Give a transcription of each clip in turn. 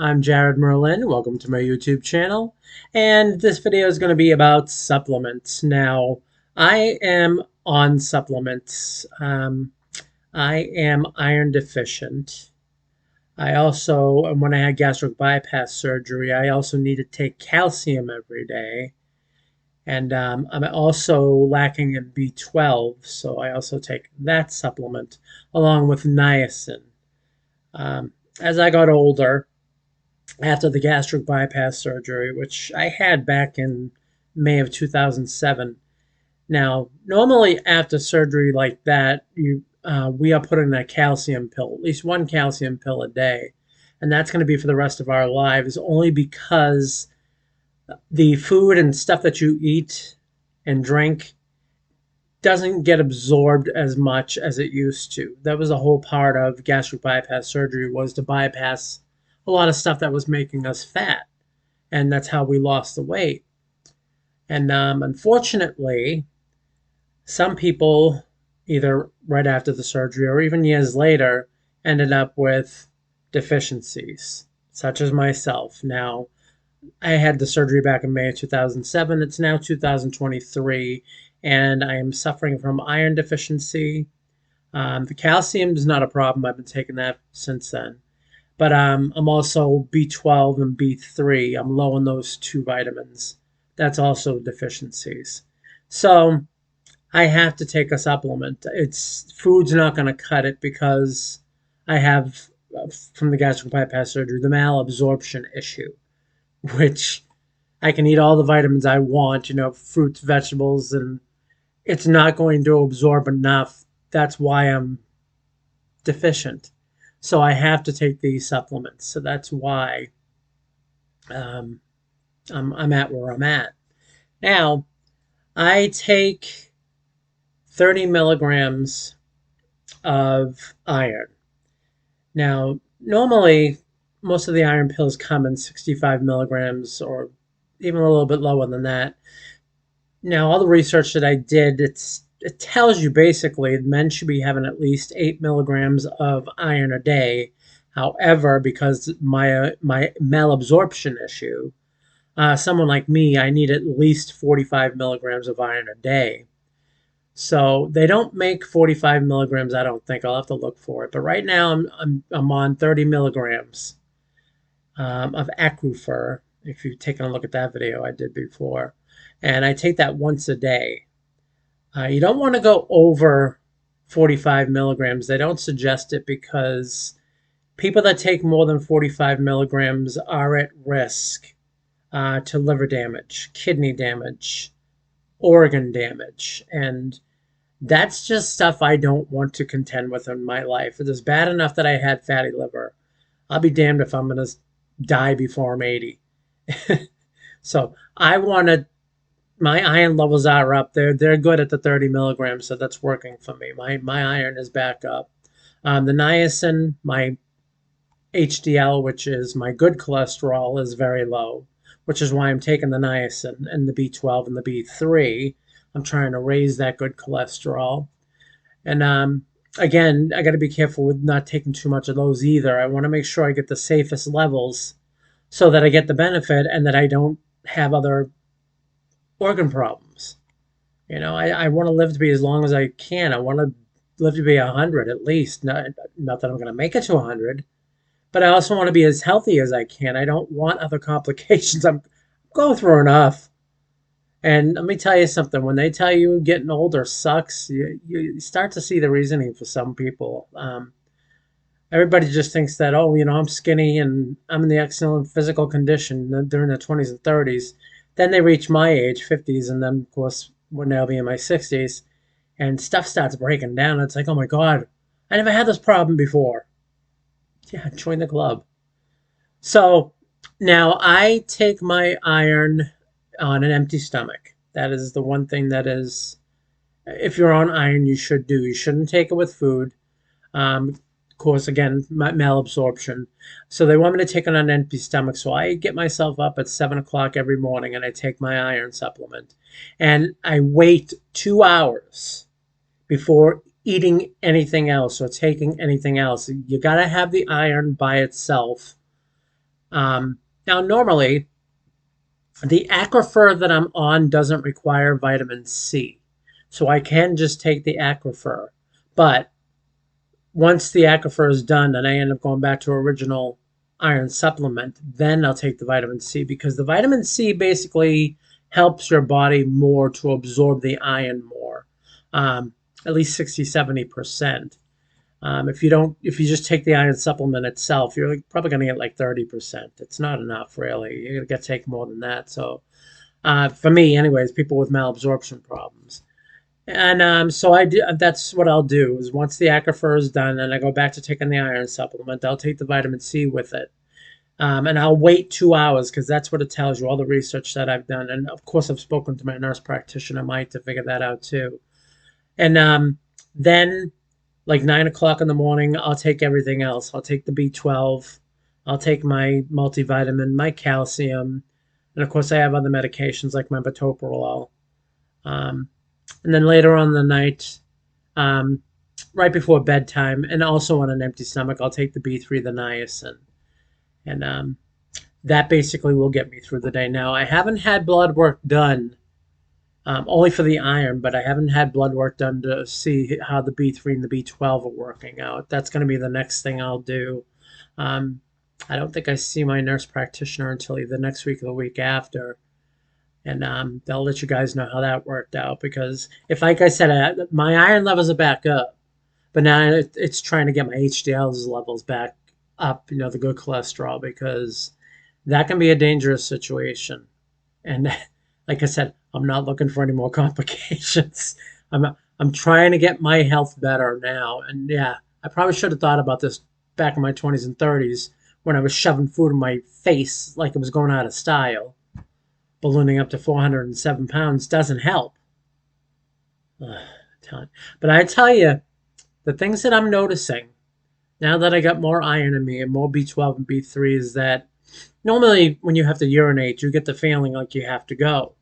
I'm Jared Merlin. Welcome to my YouTube channel. And this video is going to be about supplements. Now, I am on supplements. I am iron deficient. I also, when I had gastric bypass surgery, I also need to take calcium every day. And I'm also lacking in B12, so I also take that supplement along with niacin. As I got older, after the gastric bypass surgery, which I had back in May of 2007. Now, normally after surgery like that, we are putting that calcium pill, at least one calcium pill a day, and that's going to be for the rest of our lives, only because the food and stuff that you eat and drink doesn't get absorbed as much as it used to. That was the whole part of gastric bypass surgery, was to bypass a lot of stuff that was making us fat, and that's how we lost the weight. And unfortunately, some people, either right after the surgery or even years later, ended up with deficiencies, such as myself. Now, I had the surgery back in May of 2007. It's now 2023, and I am suffering from iron deficiency. The calcium is not a problem. I've been taking that since then. But I'm also B12 and B3. I'm low on those two vitamins. That's also deficiencies. So I have to take a supplement. Food's not going to cut it, because I have, from the gastric bypass surgery, the malabsorption issue, which I can eat all the vitamins I want, fruits, vegetables, and it's not going to absorb enough. That's why I'm deficient. So I have to take these supplements. So that's why I'm at where I'm at. Now, I take 30 milligrams of iron. Now, normally, most of the iron pills come in 65 milligrams or even a little bit lower than that. Now, all the research that I did, it tells you basically men should be having at least 8 milligrams of iron a day. However, because my malabsorption issue, someone like me, I need at least 45 milligrams of iron a day. So they don't make 45 milligrams, I don't think. I'll have to look for it. But right now I'm on 30 milligrams of Aquifer, if you've taken a look at that video I did before. And I take that once a day. You don't want to go over 45 milligrams. They don't suggest it, because people that take more than 45 milligrams are at risk to liver damage, kidney damage, organ damage. And that's just stuff I don't want to contend with in my life. It is bad enough that I had fatty liver. I'll be damned if I'm going to die before I'm 80. So I want to, my iron levels are up there. They're good at the 30 milligrams, so that's working for me. My iron is back up. The niacin, my HDL, which is my good cholesterol, is very low, which is why I'm taking the niacin and the B12 and the B3. I'm trying to raise that good cholesterol. And again, I got to be careful with not taking too much of those either. I want to make sure I get the safest levels so that I get the benefit and that I don't have other organ problems. I want to live to be as long as I can. I want to live to be 100 at least. Not that I'm going to make it to 100, but I also want to be as healthy as I can. I don't want other complications. I'm going through enough. And let me tell you something. When they tell you getting older sucks, you start to see the reasoning for some people. Everybody just thinks that, oh, I'm skinny and I'm in the excellent physical condition during their 20s and 30s. Then they reach my age, 50s, and then, of course, would now be in my 60s, and stuff starts breaking down. It's like, oh my God, I never had this problem before. Yeah, join the club. So now I take my iron on an empty stomach. That is the one thing that is, if you're on iron, you should do. You shouldn't take it with food. Of course, again, malabsorption. So they want me to take it on an empty stomach. So I get myself up at 7 o'clock every morning and I take my iron supplement. And I wait 2 hours before eating anything else or taking anything else. You got to have the iron by itself Now, normally, the aquifer that I'm on doesn't require vitamin C, so I can just take the aquifer. But once the aquifer is done and I end up going back to original iron supplement, then I'll take the vitamin C because the vitamin C basically helps your body more to absorb the iron more, at least 60-70%. If you just take the iron supplement itself, you're probably going to get like 30%. It's not enough, really. You're going to get take more than that. So, for me, anyways, people with malabsorption problems. And so I do. That's what I'll do. Is once the aquifer is done, and I go back to taking the iron supplement, I'll take the vitamin C with it, and I'll wait 2 hours because that's what it tells you. All the research that I've done, and of course I've spoken to my nurse practitioner, Mike, to figure that out too. And then, like 9 o'clock in the morning, I'll take everything else. I'll take the B12. I'll take my multivitamin, my calcium, and of course I have other medications like my metoprolol. Um, and then later on in the night, um, right before bedtime, and also on an empty stomach, I'll take the B3, the niacin, and that basically will get me through the day. Now, I haven't had blood work done, only for the iron, but I haven't had blood work done to see how the B3 and the B12 are working out. That's going to be the next thing I'll do. Um, I don't think I see my nurse practitioner until either next week or the week after. And they'll let you guys know how that worked out because if, like I said, my iron levels are back up, but now it's trying to get my HDL levels back up, the good cholesterol, because that can be a dangerous situation. And like I said, I'm not looking for any more complications. I'm trying to get my health better now. And yeah, I probably should have thought about this back in my 20s and 30s when I was shoving food in my face like it was going out of style. Ballooning up to 407 pounds doesn't help. But I tell you, the things that I'm noticing now that I got more iron in me and more B12 and B3 is that normally when you have to urinate, you get the feeling like you have to go.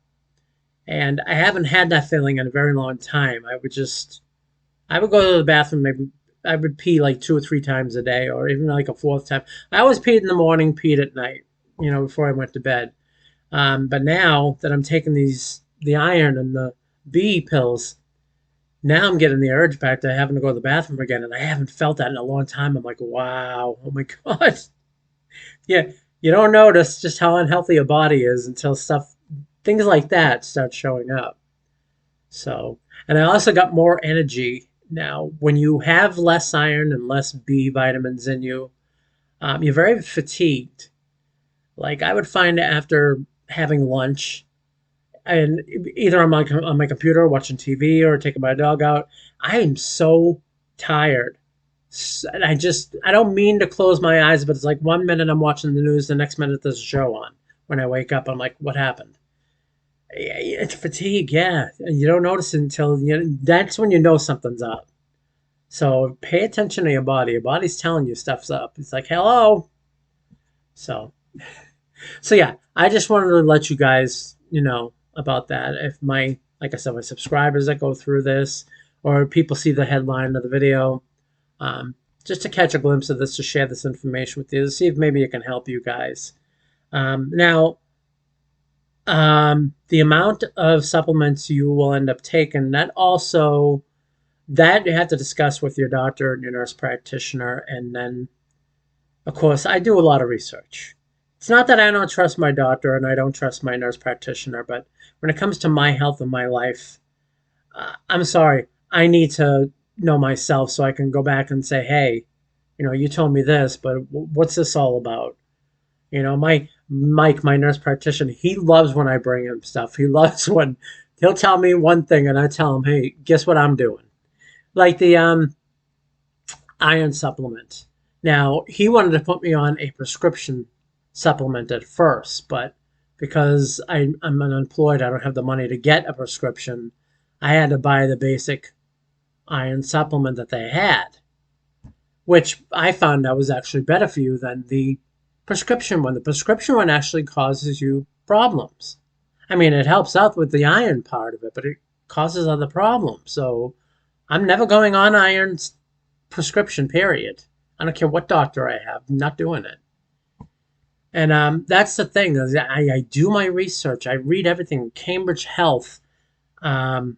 And I haven't had that feeling in a very long time. I would go to the bathroom, maybe I would pee like 2 or 3 times a day, or even like a fourth time. I always peed in the morning, peed at night, before I went to bed. But now that I'm taking the iron and the B pills, now I'm getting the urge back to having to go to the bathroom again, and I haven't felt that in a long time. I'm like, wow, oh my God. Yeah, you don't notice just how unhealthy your body is until things like that start showing up. So, and I also got more energy now. When you have less iron and less B vitamins in you, you're very fatigued. Like I would find after having lunch, and either on my computer watching TV or taking my dog out, I am so tired. And I don't mean to close my eyes, but it's like 1 minute I'm watching the news, the next minute there's a show on. When I wake up, I'm like, what happened? It's fatigue, yeah. And you don't notice it until that's when you know something's up. So pay attention to your body. Your body's telling you stuff's up. It's like, hello. So So yeah, I just wanted to let you guys, about that. If like I said, my subscribers that go through this, or people see the headline of the video, just to catch a glimpse of this, to share this information with you, to see if maybe it can help you guys. Now, the amount of supplements you will end up taking, that you have to discuss with your doctor and your nurse practitioner, and then, of course, I do a lot of research. It's not that I don't trust my doctor and I don't trust my nurse practitioner, but when it comes to my health and my life, I'm sorry, I need to know myself so I can go back and say, hey, you told me this, but what's this all about? My Mike, my nurse practitioner, he loves when I bring him stuff. He loves when he'll tell me one thing and I tell him, hey, guess what I'm doing? Like the iron supplement. Now, he wanted to put me on a prescription supplement at first, but because I'm unemployed, I don't have the money to get a prescription, I had to buy the basic iron supplement that they had, which I found out was actually better for you than the prescription one. The prescription one actually causes you problems. I mean, it helps out with the iron part of it, but it causes other problems. So I'm never going on iron prescription, period. I don't care what doctor I have. I'm not doing it. And that's the thing. Is I do my research. I read everything. Cambridge Health, um,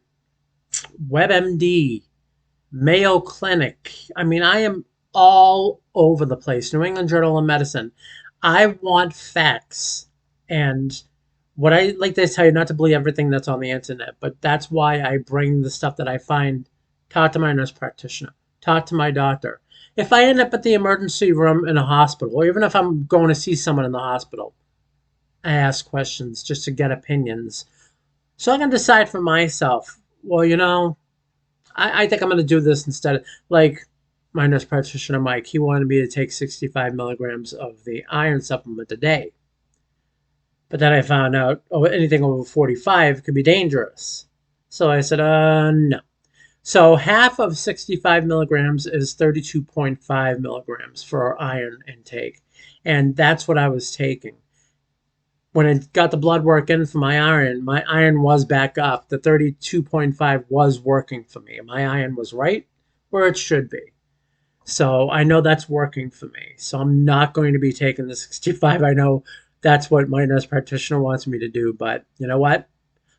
WebMD, Mayo Clinic. I mean, I am all over the place. New England Journal of Medicine. I want facts. And what I like to tell you, not to believe everything that's on the internet, but that's why I bring the stuff that I find, talk to my nurse practitioner, talk to my doctor. If I end up at the emergency room in a hospital, or even if I'm going to see someone in the hospital, I ask questions just to get opinions. So I can decide for myself, well, I think I'm going to do this instead of, like, my nurse practitioner, Mike, he wanted me to take 65 milligrams of the iron supplement a day. But then I found out, oh, anything over 45 could be dangerous. So I said, no. So half of 65 milligrams is 32.5 milligrams for iron intake. And that's what I was taking. When I got the blood work in for my iron was back up. The 32.5 was working for me. My iron was right where it should be. So I know that's working for me. So I'm not going to be taking the 65. I know that's what my nurse practitioner wants me to do. But you know what?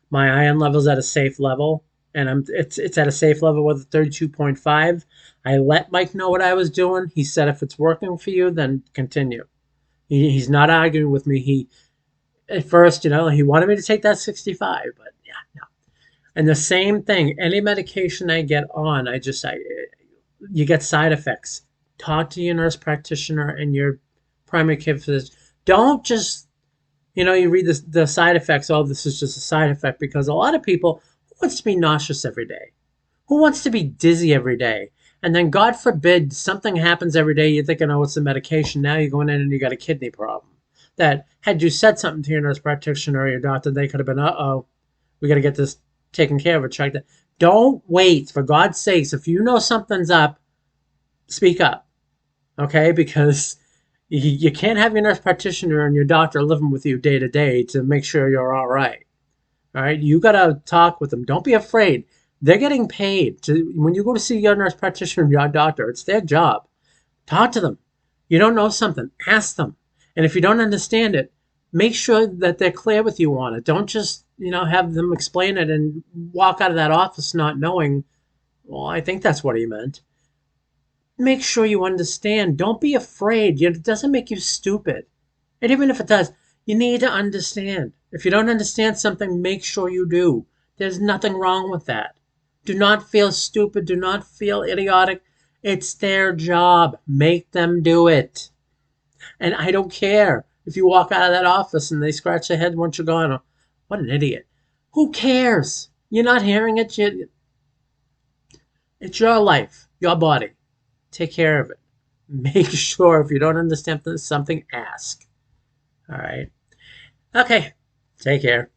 My iron level's at a safe level, and it's at a safe level with a 32.5. I let Mike know what I was doing. He said, if it's working for you, then continue. He's not arguing with me. He at first, he wanted me to take that 65, but yeah, no. And the same thing, any medication I get on, you get side effects. Talk to your nurse practitioner and your primary care physician. Don't just, you read the side effects. Oh, this is just a side effect, because a lot of people, who wants to be nauseous every day? Who wants to be dizzy every day? And then, God forbid, something happens every day. You're thinking, oh, it's the medication. Now you're going in and you got a kidney problem. That had you said something to your nurse practitioner or your doctor, they could have been, uh-oh, we got to get this taken care of or checked. Don't wait. For God's sakes, if you know something's up, speak up, okay? Because you can't have your nurse practitioner and your doctor living with you day to day to make sure you're all right. All right, you got to talk with them. Don't be afraid. They're getting paid. When you go to see your nurse practitioner and your doctor, it's their job. Talk to them. You don't know something, ask them. And if you don't understand it, make sure that they're clear with you on it. Don't just, have them explain it and walk out of that office not knowing, well, I think that's what he meant. Make sure you understand. Don't be afraid. It doesn't make you stupid. And even if it does, you need to understand. If you don't understand something, make sure you do. There's nothing wrong with that. Do not feel stupid. Do not feel idiotic. It's their job. Make them do it. And I don't care if you walk out of that office and they scratch their head once you're gone. Oh, what an idiot. Who cares? You're not hearing it. It's your life, your body. Take care of it. Make sure if you don't understand something, ask. All right. Okay. Take care.